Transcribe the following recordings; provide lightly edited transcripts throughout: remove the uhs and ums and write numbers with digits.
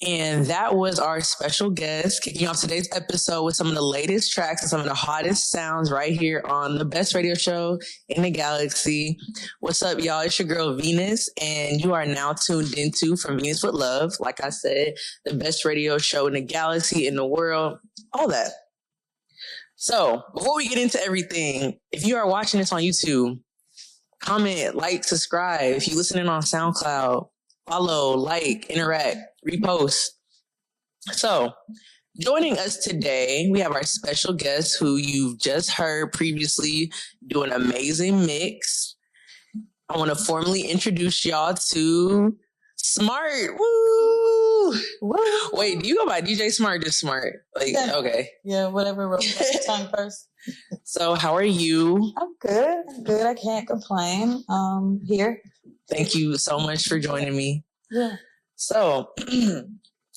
And that was our special guest kicking off today's episode with some of the latest tracks and some of the hottest sounds right here on the best radio show in the galaxy. What's up, y'all? It's your girl Venus, and you are now tuned into From Venus with Love. Like I said, the best radio show in the galaxy, in the world, all that. So before we get into everything, if you are watching this on YouTube, comment, like, subscribe. If you're listening on SoundCloud, follow, like, interact, repost. So, joining us today, we have our special guest who you've just heard previously do an amazing mix. I want to formally introduce y'all to Smartttt. Woo! Woo! Wait, do you go by DJ Smartttt or just Smartttt? Like, yeah. Okay. Yeah, whatever rolls off the tongue first. So, how are you? I'm good. I can't complain. Here. Thank you so much for joining me. Yeah. So, I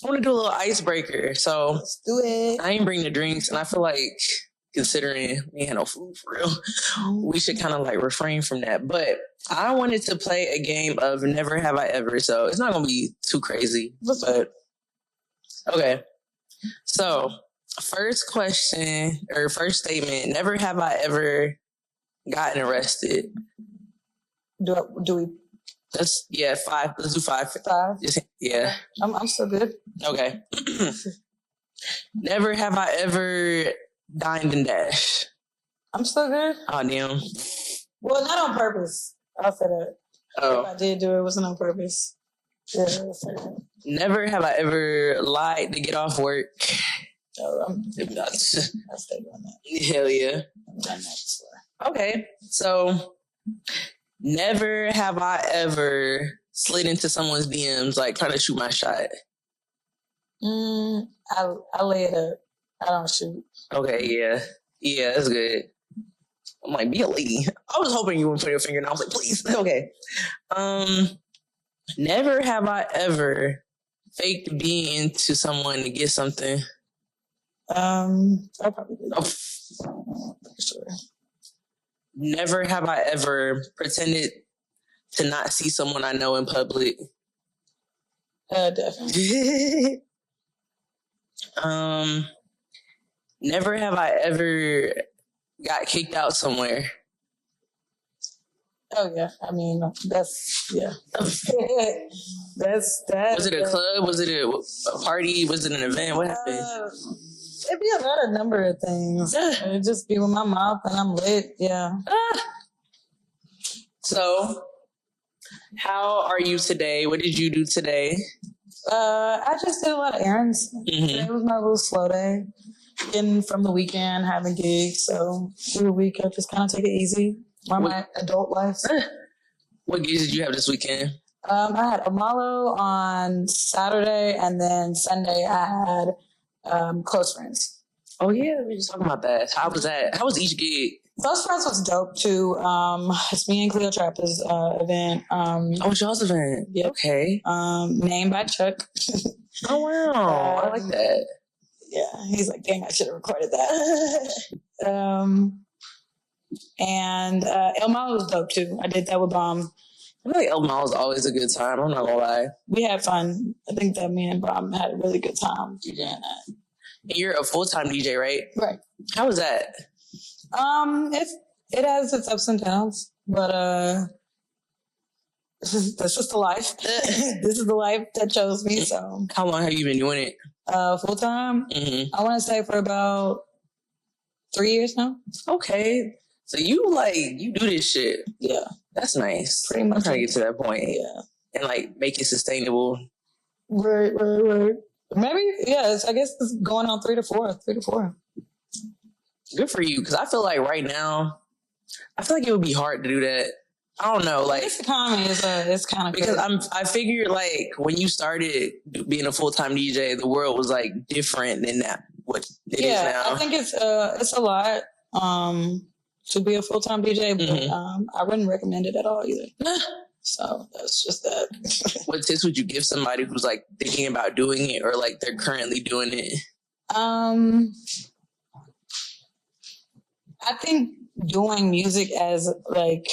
want to do a little icebreaker. So, let's do it. I ain't bring the drinks, and I feel like, considering we had no food for real, we should kind of like refrain from that. But I wanted to play a game of Never Have I Ever. So, it's not going to be too crazy. But, okay. So, first question, or first statement, never have I ever gotten arrested. Do we? Let's, yeah, 5. Let's do 5. 5? Yeah. I'm still good. Okay. Never have I ever dined and dashed. I'm still good. Oh, damn. Well, not on purpose. I'll say that. Oh. If I did do it, it wasn't on purpose. Yeah, I'll say that. Never have I ever lied to get off work. Oh, I'll stay doing that. Hell yeah. I've done that before. Okay. So, never have I ever slid into someone's DMs, like trying to shoot my shot. I lay it up. I don't shoot. Okay, yeah. Yeah, that's good. I'm like, be a lady. I was hoping you would put your finger, and I was like, please. Okay. Never have I ever faked being into someone to get something. I probably did. Oh. For sure. Never have I ever pretended to not see someone I know in public. Definitely. Never have I ever got kicked out somewhere. Oh yeah, I mean that's yeah. that's that. Was it a club? Was it a party? Was it an event? What happened? It'd be a number of things. It'd just be with my mouth and I'm lit. Yeah. So, how are you today? What did you do today? I just did a lot of errands. Mm-hmm. Today was my little slow day. Getting from the weekend, having gigs. So through the week, I just kind of take it easy. My adult life. What gigs did you have this weekend? I had Amalo on Saturday, and then Sunday I had Close Friends. Oh yeah, we were just talking about that. How was that? How was each gig? Close Friends was dope too. It's me and Cleo Trapper's event. Oh, it's y'all's event. Yep. Okay. Named by Chuck. Oh wow, I like that. Yeah, he's like, dang, I should have recorded that. And El Malo was dope too. I did that with Bomb. I feel like El Malo is always a good time. I'm not gonna lie. We had fun. I think that me and Bomb had a really good time DJing that. And you're a full-time DJ, right? Right. How was that? It has its ups and downs, but that's just the life. This is the life that chose me. So, how long have you been doing it? Full time. Mm-hmm. I want to say for about 3 years now. Okay, so you do this shit. Yeah, that's nice. Pretty much. I'm trying to get to that point. Yeah, and like make it sustainable. Right. Maybe yes. I guess it's going on 3 to 4. 3 to 4. Good for you, because I feel like right now, I feel like it would be hard to do that. I don't know, like this economy is it's kind of because crazy. I figured like when you started being a full-time DJ, the world was like different than that what it is now. I think it's a lot to be a full-time DJ, but I wouldn't recommend it at all either. So that's just that. What tips would you give somebody who's like thinking about doing it or like they're currently doing it? I think doing music as like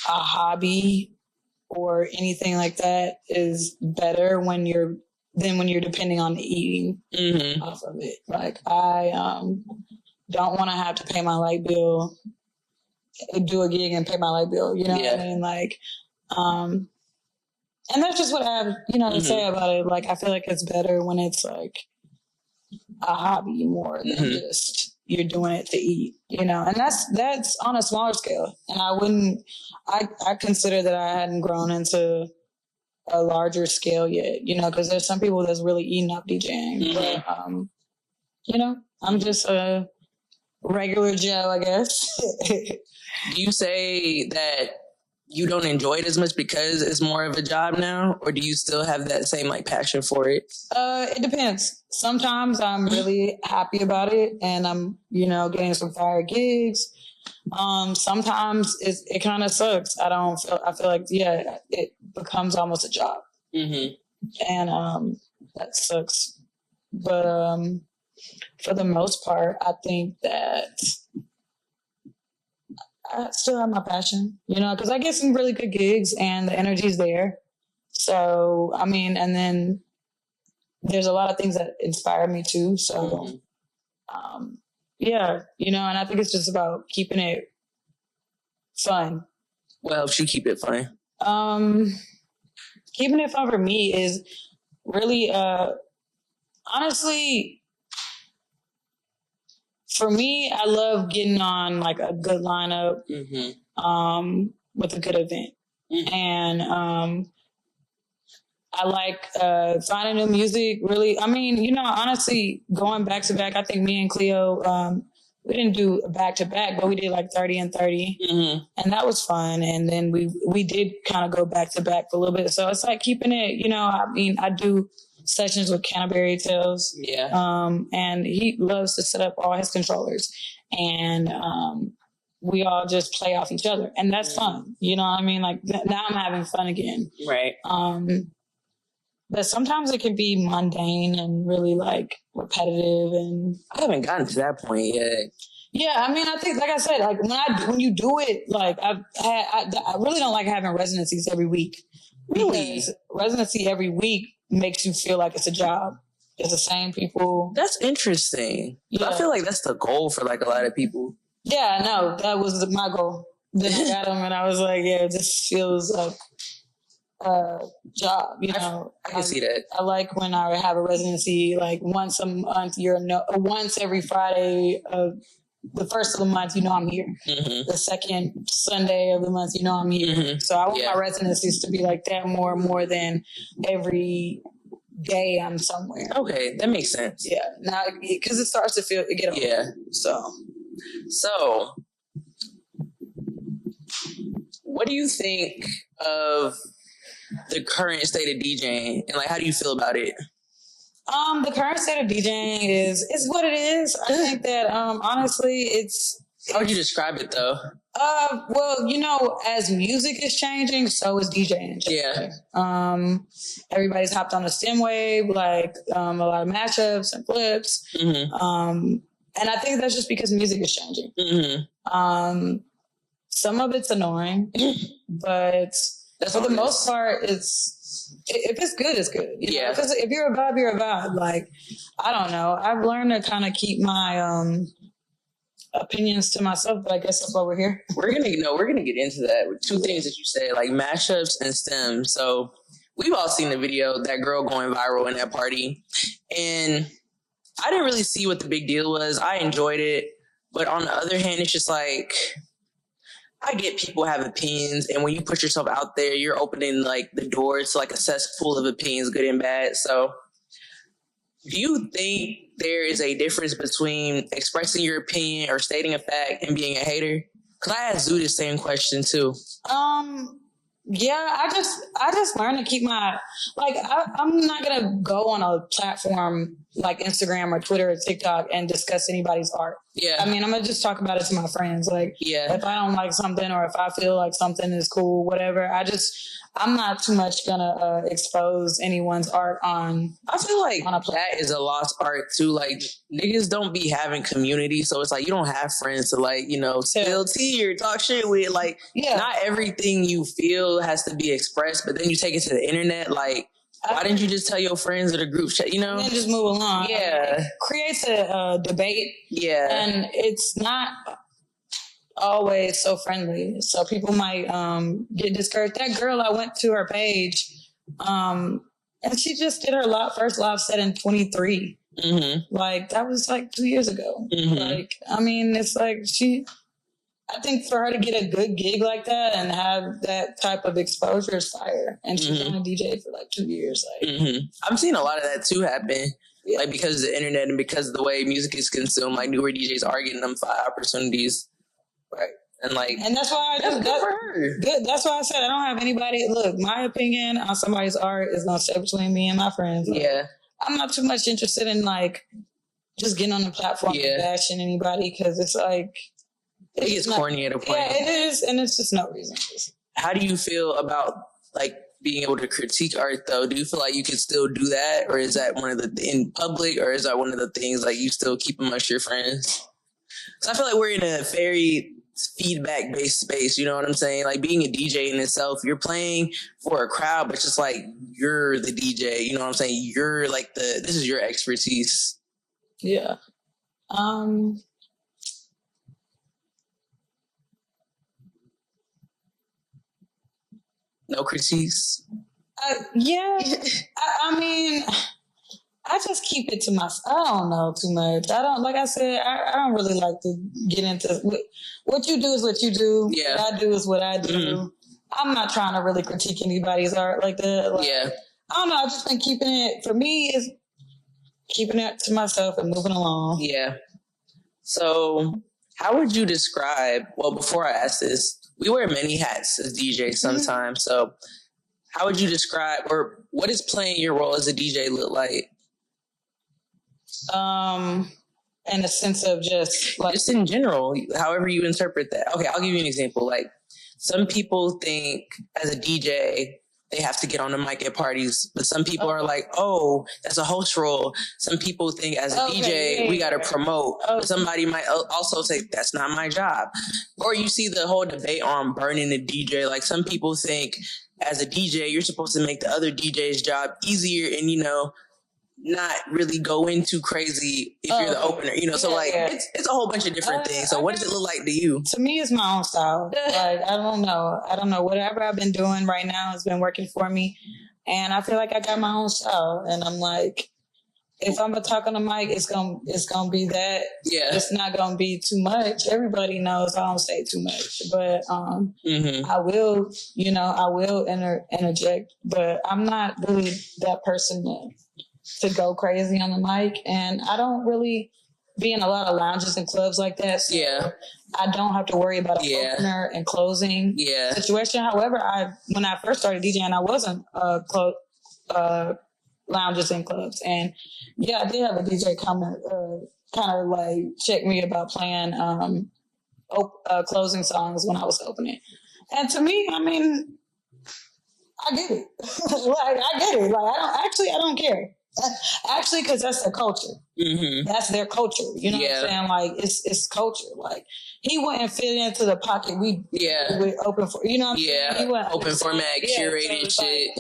a hobby or anything like that is better when you're than when you're depending on the eating off of it. Like I don't want to have to pay my light bill, do a gig and pay my light bill. You know what I mean? Like, and that's just what I have, to say about it. Like, I feel like it's better when it's like a hobby more than just you're doing it to eat, and that's on a smaller scale. And I consider that I hadn't grown into a larger scale yet, because there's some people that's really eating up DJing. But, I'm just a regular Joe, I guess. Do you say that you don't enjoy it as much because it's more of a job now, or do you still have that same like passion for it? It depends. Sometimes I'm really happy about it and I'm, getting some fire gigs. Sometimes it kind of sucks. I feel like, it becomes almost a job. And that sucks. But for the most part, I think that I still have my passion, because I get some really good gigs and the energy's there. So, I mean, and then there's a lot of things that inspire me too. So, and I think it's just about keeping it fun. What helps you keep it fun? Keeping it fun for me is really, honestly, for me, I love getting on like a good lineup, with a good event. And, I like finding new music, really. I mean, honestly, going back to back, I think me and Cleo, we didn't do back to back, but we did like 30 and 30. And that was fun. And then we did kind of go back to back for a little bit. So it's like keeping it, I do sessions with Canterbury Tales. And he loves to set up all his controllers. And we all just play off each other. And that's fun. You know what I mean? Like now I'm having fun again. Right. But sometimes it can be mundane and really like repetitive, and I haven't gotten to that point yet. Yeah, I mean, I think, like I said, like when you do it, like I really don't like having residencies every week. Really, because residency every week makes you feel like it's a job. It's the same people. That's interesting. Yeah. I feel like that's the goal for like a lot of people. Yeah, I know. That was my goal. Then I got them, and I was like, yeah, this feels like job, I can see that. I like when I have a residency like once a month. Once every Friday of the first of the month, I'm here. The second Sunday of the month, I'm here. So I want my residencies to be like that more than every day I'm somewhere. Okay, that makes sense. Yeah, now because it starts to get old. Yeah. So what do you think of the current state of DJing, and like, how do you feel about it? The current state of DJing is what it is. I think that honestly, how would you describe it though? Well, as music is changing, so is DJing. Yeah. Everybody's hopped on the STEM wave, like a lot of mashups and flips. And I think that's just because music is changing. Some of it's annoying, but for the most part, if it's good, it's good. Because if you're a vibe, you're a vibe. Like, I don't know. I've learned to kind of keep my opinions to myself, but I guess that's why we're here. We're gonna get into that with two things that you said, like mashups and STEM. So we've all seen the video, that girl going viral in that party, and I didn't really see what the big deal was. I enjoyed it, but on the other hand, it's just like, I get people have opinions, and when you put yourself out there, you're opening like the doors to like a cesspool of opinions, good and bad. So do you think there is a difference between expressing your opinion or stating a fact and being a hater? Because I asked Zoo the same question too. Yeah, I just learned to keep my, like, I'm not going to go on a platform like Instagram or Twitter or TikTok and discuss anybody's art. Yeah. I mean, I'm going to just talk about it to my friends. Like, if I don't like something or if I feel like something is cool, whatever, I'm not too much going to expose anyone's art on. I feel like that is a lost art too. Like, niggas don't be having community. So it's like, you don't have friends to like, spill tea or talk shit with. Like, not everything you feel has to be expressed, but then you take it to the internet. Like, Why didn't you just tell your friends or the group chat, And then just move along. Yeah. It creates a debate. Yeah. And it's not always so friendly. So people might get discouraged. That girl, I went to her page, and she just did her first live set in 23. Mm-hmm. Like, that was like 2 years ago. Mm-hmm. Like, I mean, it's like I think for her to get a good gig like that and have that type of exposure is fire. And she's been a DJ for like 2 years. Like, I'm seeing a lot of that too happen. Yeah. Like, because of the internet and because of the way music is consumed, like newer DJs are getting them opportunities. Right. And that's why that's why I said I don't have anybody. Look, my opinion on somebody's art is gonna stay between me and my friends. Like, yeah. I'm not too much interested in like just getting on the platform and bashing anybody, because it's like it gets corny at a point. Yeah, it is, and it's just no reason. How do you feel about like being able to critique art though? Do you feel like you can still do that, or is that one of the in public, or is that one of the things like you still keep amongst your friends? Because I feel like we're in a very feedback based space. You know what I'm saying? Like, being a DJ in itself, you're playing for a crowd, but just like you're the DJ. You know what I'm saying? You're like this is your expertise. Yeah. No critiques? Yeah. I mean, I just keep it to myself. I don't know too much. Like I said, I don't really like to get into what you do is what you do. Yeah. What I do is what I do. Mm-hmm. I'm not trying to really critique anybody's art like that. Like, yeah. I don't know. I've just been keeping it, for me, is keeping it to myself and moving along. Yeah. So how would you describe, well, before I ask this, we wear many hats as DJs sometimes. Mm-hmm. So how would you describe, or what does playing your role as a DJ look like? In a sense of just in general, however you interpret that. Okay, I'll give you an example. Like, some people think as a DJ, they have to get on the mic at parties, but some people are like, oh, that's a host role. Some people think as a DJ, we got to promote. But somebody might also say, that's not my job. Or you see the whole debate on burning the DJ. Like, some people think as a DJ, you're supposed to make the other DJ's job easier and, not really go into crazy if you're the opener, so it's a whole bunch of different things. So what does it look like to you? To me, it's my own style. Like, I don't know. Whatever I've been doing right now has been working for me. And I feel like I got my own style. And I'm like, if I'm gonna talk on the mic, it's gonna be that. Yeah. It's not gonna be too much. Everybody knows I don't say too much. But I will interject, but I'm not really that person to go crazy on the mic, and I don't really be in a lot of lounges and clubs like that. So I don't have to worry about an opener and closing situation. However, when I first started DJing, I wasn't lounges and clubs, and I did have a DJ comment, kind of like check me about playing closing songs when I was opening. And to me, I mean, I get it. I get it. I don't care. Actually, because that's their culture. Mm-hmm. That's their culture. You know what I'm saying? Like, it's culture. Like, he wouldn't fit into the pocket we open for. You know what I'm saying? He wouldn't open format, curated shit.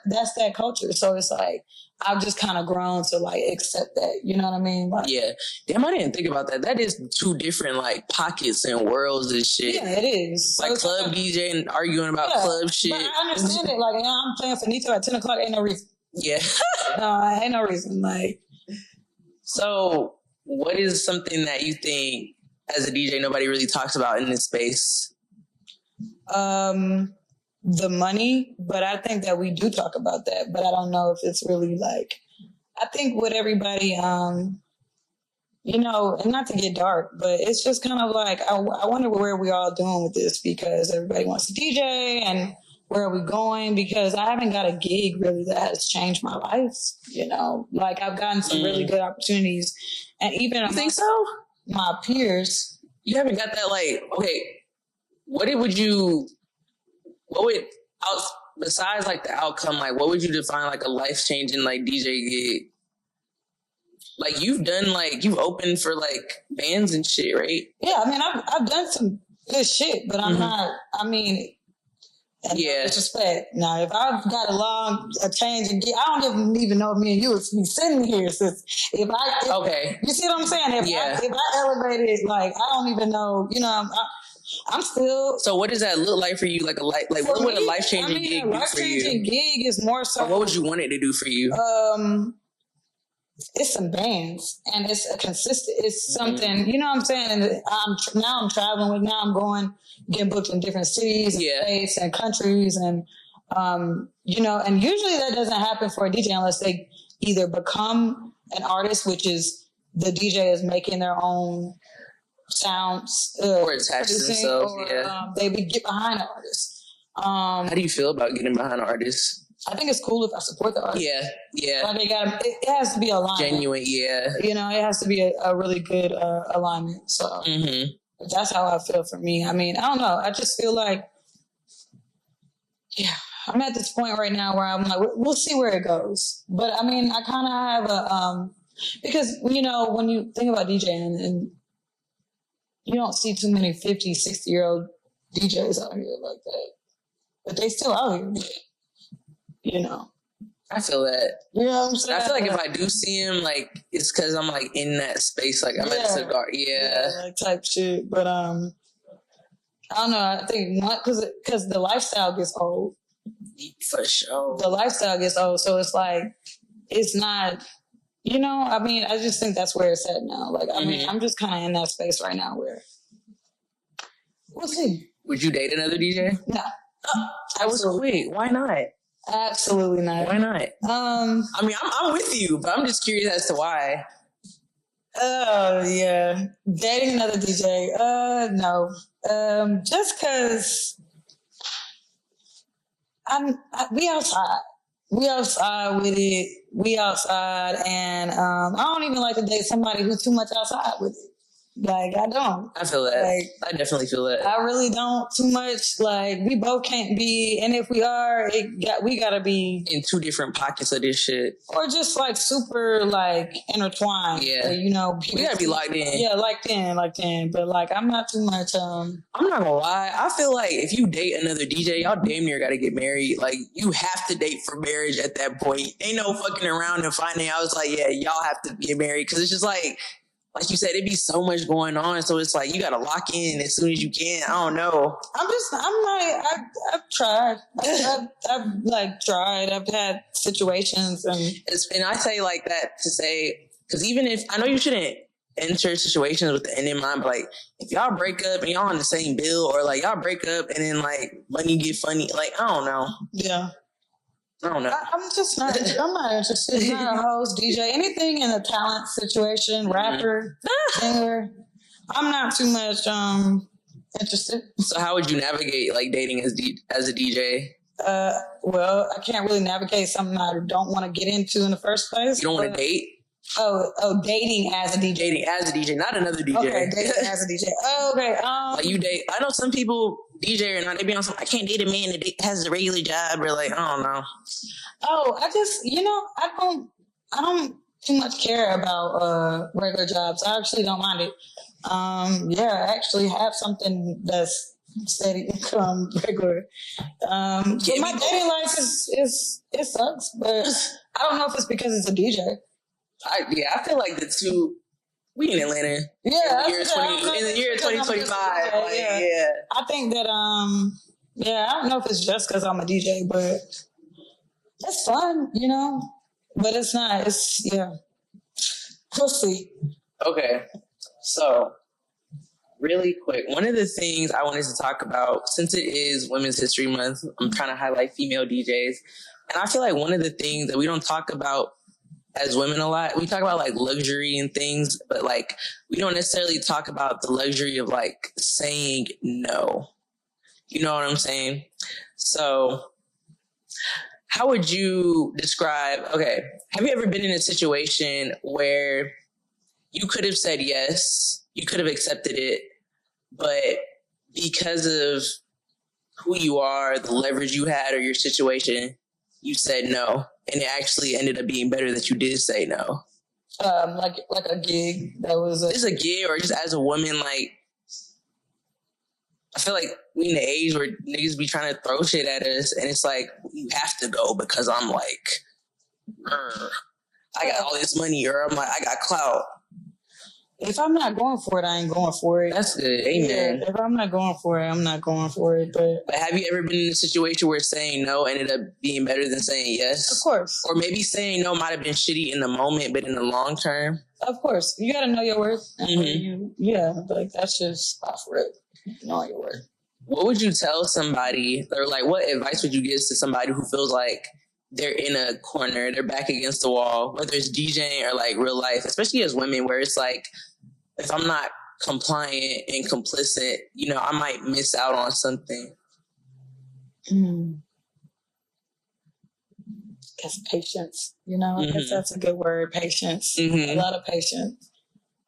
That's that culture. So it's like, I've just kind of grown to like accept that. You know what I mean? Like, damn, I didn't think about that. That is two different like pockets and worlds and shit. Yeah, it is. Like, so club DJ and arguing about club shit. But I understand it. Like, I'm playing for Nito at 10 o'clock. Ain't no reason. Yeah. No, ain't no reason. Like, so what is something that you think as a DJ nobody really talks about in this space? The money, but I think that we do talk about that, but I don't know if it's really like, I think with everybody, and not to get dark, but it's just kind of like, I wonder where we all doing with this, because everybody wants to DJ, and where are we going? Because I haven't got a gig really that has changed my life. Like, I've gotten some really good opportunities, and even you think so? My peers, you haven't got that. Like, okay, besides like the outcome, like what would you define like a life changing like DJ gig? Like, you've opened for like bands and shit, right? Yeah, I mean, I've done some good shit, but I'm not. I mean, And no disrespect. Now, if I've got a change in gear, I don't even know if me and you would be sitting here. Sis. You see what I'm saying? If I elevated, like, I don't even know, I'm still. So what does that look like for you? Like what would a life-changing gig do for you? A life-changing gig is more so. Or what would you want it to do for you? It's some bands, and it's a consistent. It's something, you know what I'm saying. And I'm traveling with. Now I'm getting booked in different cities, and states, and countries, and and usually that doesn't happen for a DJ unless they either become an artist, which is the DJ is making their own sounds, or attach themselves, or they would get behind an artist. How do you feel about getting behind an artist? I think it's cool if I support the artist. Yeah. Like it has to be aligned. Genuine, yeah. It has to be a really good alignment. So that's how I feel for me. I mean, I don't know. I just feel like, I'm at this point right now where I'm like, we'll see where it goes. But I mean, I kind of have because, when you think about DJing and you don't see too many 50, 60-year-old DJs out here like that. But they still out here. I feel that. You know what I'm saying? I feel like if I do see him, like, it's because I'm, like, in that space. Like, I'm at the cigar. Like, type shit. But, I don't know. I think not because the lifestyle gets old. For sure. The lifestyle gets old. So it's like, it's not, I mean, I just think that's where it's at now. Like, I mean, I'm just kind of in that space right now where we'll see. Would you date another DJ? No. I was quick. Why not? Absolutely not. Why not? I mean, I'm with you, but I'm just curious as to why. Oh, yeah. Dating another DJ? No. Just because we outside. We outside with it. We outside, and I don't even like to date somebody who's too much outside with it. Like, I don't. I feel that. Like, I definitely feel that. I really don't too much. Like, we both can't be, and if we are, we gotta be in two different pockets of this shit, or just like super like intertwined. Yeah, we gotta be locked in. Yeah, locked in. But like, I'm not too much. I'm not gonna lie. I feel like if you date another DJ, y'all damn near gotta get married. Like, you have to date for marriage at that point. Ain't no fucking around and finding. I was like, yeah, y'all have to get married because it's just like you said, it'd be so much going on. So it's like, you got to lock in as soon as you can. I don't know. I've tried. I've tried. I've had situations and I say like that to say, because even if, I know you shouldn't enter situations with the end in mind, but like, if y'all break up and y'all on the same bill, or like y'all break up and then like money get funny, like, I don't know. Yeah. I don't know. I'm not interested. Not a host, DJ, anything in a talent situation, rapper, singer. I'm not too much interested. So how would you navigate like dating as a DJ? Well, I can't really navigate something I don't want to get into in the first place. You don't want to date? Oh, dating as a DJ. Dating as a DJ, not another DJ. Okay, dating as a DJ. Oh, okay. Like you date. I know some people DJ or not. They be on some. I can't date a man that has a regular job. Or like, I don't know. Oh, I just I don't too much care about regular jobs. I actually don't mind it. I actually have something that's steady income, regular. But my dating life it sucks, but I don't know if it's because it's a DJ. I feel like the two. We in Atlanta. Yeah, in the year 2025. I think that I don't know if it's just because I'm a DJ, but it's fun, But it's not. We'll see. Okay, so really quick, one of the things I wanted to talk about, since it is Women's History Month, I'm trying to highlight female DJs, and I feel like one of the things that we don't talk about as women a lot, we talk about like luxury and things, but like we don't necessarily talk about the luxury of like saying no. You know what I'm saying? So how would you describe, have you ever been in a situation where you could have said yes, you could have accepted it, but because of who you are, the leverage you had or your situation, you said no, and it actually ended up being better that you did say no? Like a gig that was just a gig, or just as a woman, like I feel like we in the age where niggas be trying to throw shit at us, and it's like, you have to go because I'm like, I got all this money, or I'm like, I got clout. If I'm not going for it, I ain't going for it. That's good. Amen. Yeah, if I'm not going for it, I'm not going for it. But have you ever been in a situation where saying no ended up being better than saying yes? Of course. Or maybe saying no might have been shitty in the moment, but in the long term? Of course. You got to know your worth. Like that's just off rip. Know your worth. What would you tell somebody, or like what advice would you give to somebody who feels like they're in a corner, they're back against the wall, whether it's DJing or like real life, especially as women, where it's like, if I'm not compliant and complicit, you know, I might miss out on something. Guess patience, you know, I guess that's a good word, patience. A lot of patience,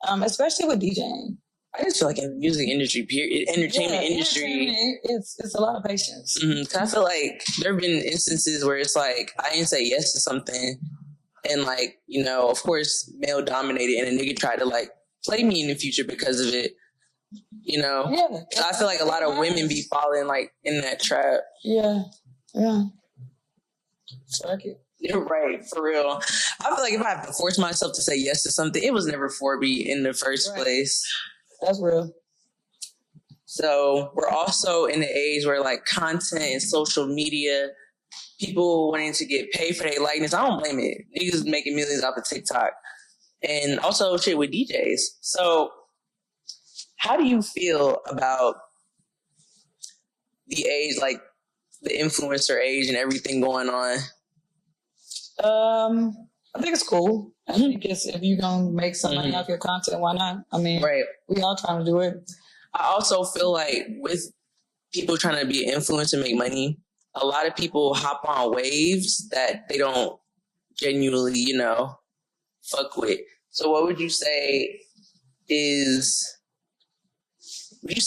especially with DJing. I just feel like in the music industry, period, entertainment industry, it's a lot of patience. Cause I feel like there have been instances where it's like I didn't say yes to something, and like, you know, of course, male dominated, and a nigga tried to like play me in the future because of it. You know, so I feel like a lot of women be falling like in that trap. Yeah. Fuck it. You're right, for real. I feel like if I have to force myself to say yes to something, it was never for me in the first place. That's real. So we're also in the age where like content and social media, people wanting to get paid for their likeness. I don't blame it. Niggas making millions off of TikTok. And also shit with DJs. So how do you feel about the age, like the influencer age and everything going on? I think it's cool. I think if you're going to make some money off your content, why not? I mean, we all trying to do it. I also feel like with people trying to be an influencer and make money, a lot of people hop on waves that they don't genuinely, you know, fuck with. So what would you say there's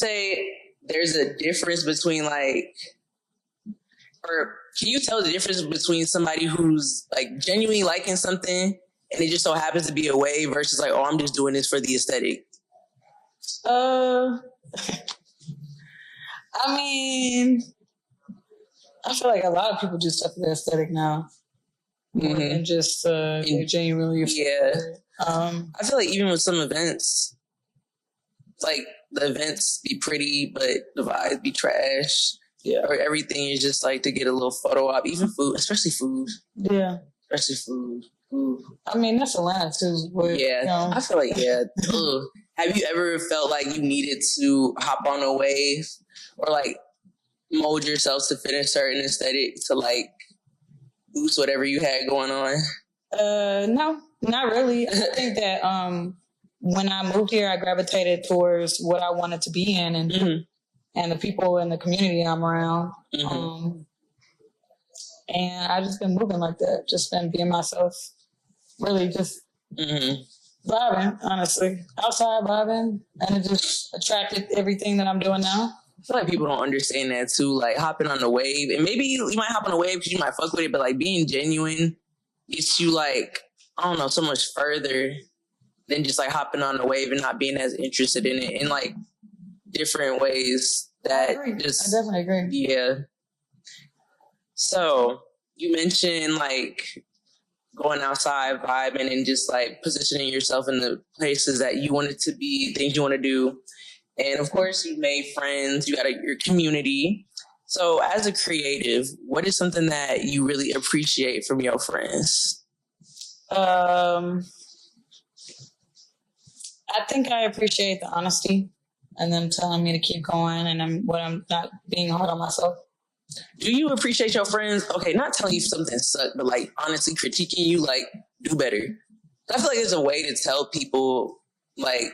a difference between like, or can you tell the difference between somebody who's like genuinely liking something and it just so happens to be a wave versus like, oh, I'm just doing this for the aesthetic? I mean, I feel like a lot of people do stuff for the aesthetic now. And just genuinely. Yeah. I feel like even with some events, like the events be pretty, but the vibes be trash. Yeah. Or everything is just like to get a little photo op, even food, especially food. Yeah. Especially food. I mean, that's Atlanta too. But, yeah. You know. I feel like, have you ever felt like you needed to hop on a wave or like mold yourself to fit a certain aesthetic to like boost whatever you had going on? No, not really. I think that when I moved here, I gravitated towards what I wanted to be in and the people in the community I'm around. And I just been moving like that, just been being myself, really just vibing, honestly. Outside vibing, and it just attracted everything that I'm doing now. I feel like people don't understand that too, like hopping on the wave. And maybe you might hop on a wave because you might fuck with it, but like being genuine gets you like, I don't know, so much further than just like hopping on the wave and not being as interested in it in like different ways. That I definitely agree. Yeah. So you mentioned like going outside, vibing, and just like positioning yourself in the places that you wanted to be, things you want to do. And of course, you made friends, you got your community. So as a creative, what is something that you really appreciate from your friends? I think I appreciate the honesty and them telling me to keep going and I'm not being hard on myself. Do you appreciate your friends? Okay, not telling you something sucks, but like honestly critiquing you, like do better. I feel like there's a way to tell people like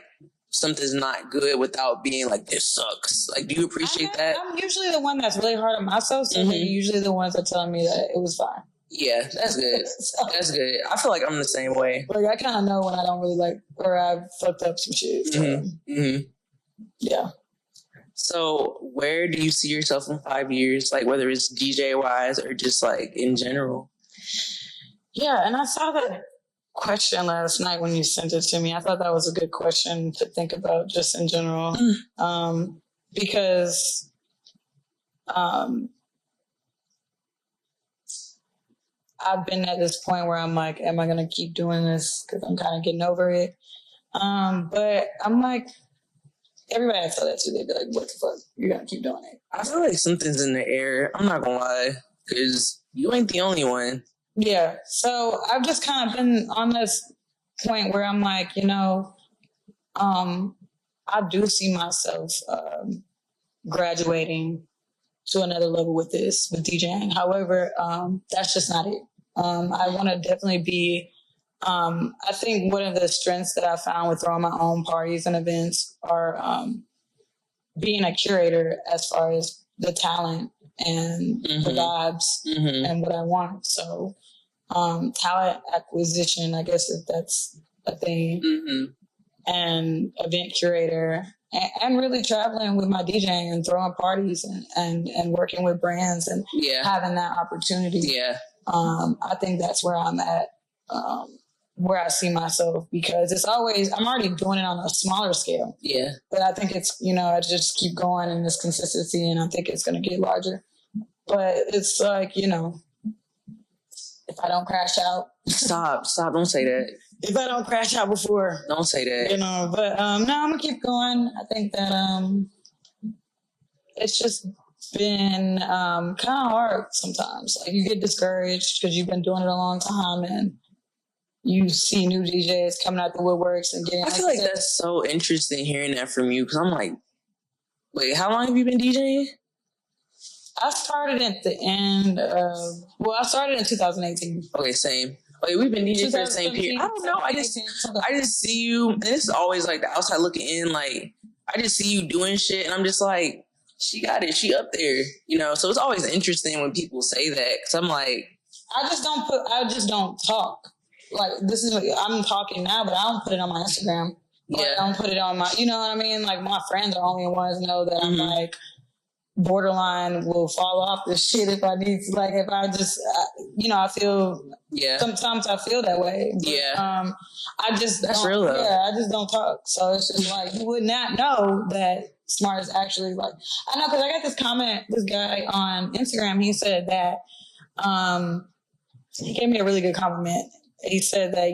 something's not good without being like, this sucks. Like, do you appreciate that? I'm usually the one that's really hard on myself, so they're usually the ones that tell me that it was fine. Yeah, that's good. That's good. I feel like I'm the same way. Like, I kind of know when I don't really like, or I've fucked up some shit. So. Yeah. So where do you see yourself in 5 years? Like, whether it's DJ-wise or just like in general? Yeah, and I saw that question last night when you sent it to me. I thought that was a good question to think about just in general. because I've been at this point where I'm like, am I going to keep doing this? Because I'm kind of getting over it. But I'm like, everybody I tell that to, they'd be like, what the fuck? You're going to keep doing it. I feel like something's in the air. I'm not going to lie. Because you ain't the only one. Yeah. So I've just kind of been on this point where I'm like, you know, I do see myself graduating to another level with DJing. However, that's just not it. I want to definitely be, I think one of the strengths that I found with throwing my own parties and events are being a curator as far as the talent and the vibes and what I want. So talent acquisition, I guess if that's a thing, and event curator, and really traveling with my DJing and throwing parties and working with brands and having that opportunity. Yeah. I think that's where I'm at, where I see myself, because it's always, I'm already doing it on a smaller scale. Yeah. But I think it's, you know, I just keep going in this consistency, and I think it's going to get larger. But it's like, you know, if I don't crash out. Stop, don't say that. If I don't crash out before. Don't say that. You know, but no, I'm going to keep going. I think that it's just been kind of hard sometimes. Like, you get discouraged because you've been doing it a long time, and you see new DJs coming out the woodworks and getting. I feel like that's so interesting hearing that from you, because I'm like, wait, how long have you been DJing? I started at the end of, I started in 2018. Okay, same. Okay, we've been DJing for the same period. I don't know. I just see you, and this is always like the outside looking in. Like, I just see you doing shit, and I'm just like, she got it. She up there, you know. So it's always interesting when people say that, because I'm like, I just don't talk. Like, this is what I'm talking now, but I don't put it on my Instagram. Yeah, I don't put it on my, you know what I mean? Like, my friends are only the ones know that I'm like, borderline will fall off the shit if I need to. Like, if I just, you know, I feel, sometimes I feel that way. But, that's real though. Yeah, I just don't talk. So it's just like, you would not know that Smartttt is actually like, I know, because I got this comment, this guy on Instagram, he said that, he gave me a really good compliment. He said that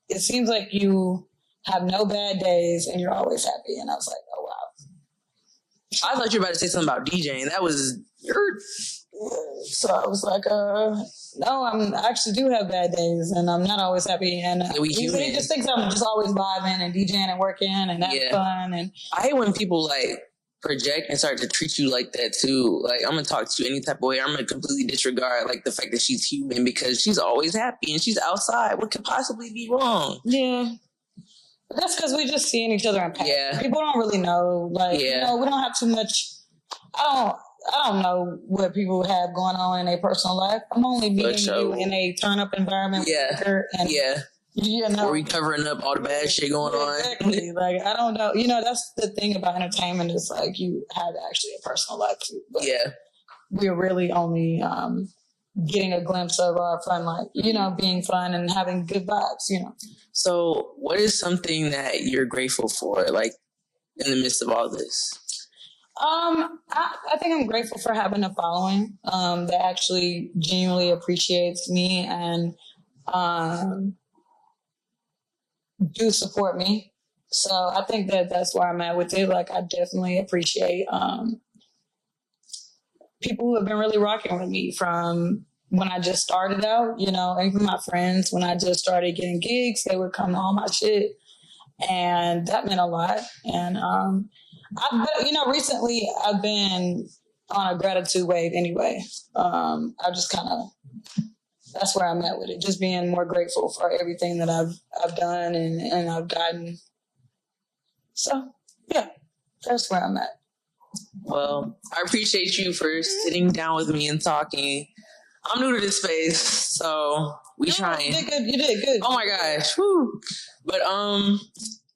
it seems like you have no bad days and you're always happy. And I was like, oh, wow. I thought you were about to say something about DJing. That was so I was like, no, I actually do have bad days, and I'm not always happy. And he just thinks I'm just always vibing and DJing and working and having fun. And I hate when people like project and start to treat you like that too. Like, I'm gonna talk to you any type of way. I'm gonna completely disregard like the fact that she's human, because she's always happy and she's outside. What could possibly be wrong? Yeah. That's because we just seeing each other in pain. Yeah. People don't really know. Like, you know, we don't have too much. I don't know what people have going on in their personal life. I'm only meeting you in a turn-up environment. Yeah. You know, or we covering up all the bad shit going on. Exactly. Like, I don't know. You know, that's the thing about entertainment, is like, you have actually a personal life too. But we're really only getting a glimpse of our fun life. You know, being fun and having good vibes. You know. So, what is something that you're grateful for, like, in the midst of all this? I think I'm grateful for having a following that actually genuinely appreciates me and do support me. So I think that that's where I'm at with it. Like, I definitely appreciate people who have been really rocking with me from when I just started out, you know, even my friends, when I just started getting gigs, they would come to all my shit. And that meant a lot. And, you know, recently I've been on a gratitude wave anyway. I just kind of, that's where I'm at with it. Just being more grateful for everything that I've done and I've gotten. So, yeah, that's where I'm at. Well, I appreciate you for sitting down with me and talking. I'm new to this space, so we trying. You did good. Oh my gosh. Woo. But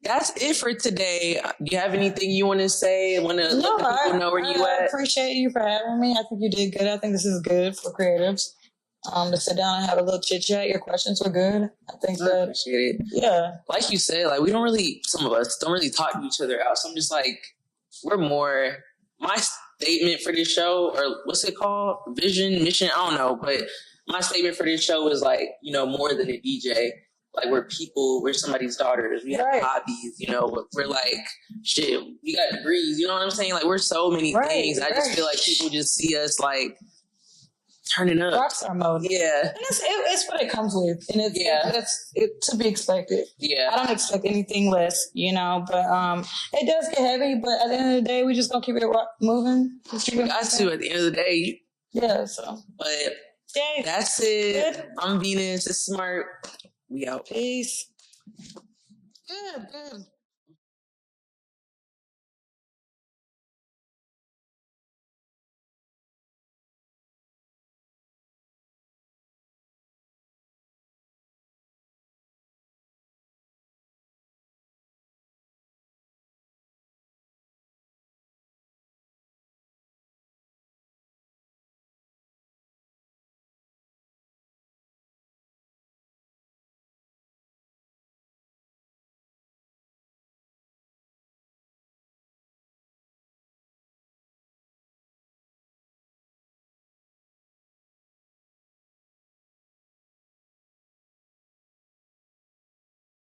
that's it for today. Do you have anything you want to say? Want to let the people know where you at? I appreciate you for having me. I think you did good. I think this is good for creatives. To sit down and have a little chit chat. Your questions were good. I think that. Appreciate it. Yeah. Like you said, like, some of us don't really talk to each other out. So I'm just like, we're more. My statement for this show, or what's it called? Vision, mission. I don't know, but my statement for this show is like, more than a DJ. Like we're somebody's daughters. We have hobbies, we're like, shit, we got degrees, you know what I'm saying? Like we're so many things. I just feel like people just see us like turning up. Rockstar mode. Yeah. And it's what it comes with. And it's to be expected. Yeah. I don't expect anything less, but it does get heavy, but at the end of the day, we just gonna keep it moving. Just keep it got to at the end of the day. Yeah, so. But that's it. Good. I'm Venus. It's Smart. We out. Peace. Good.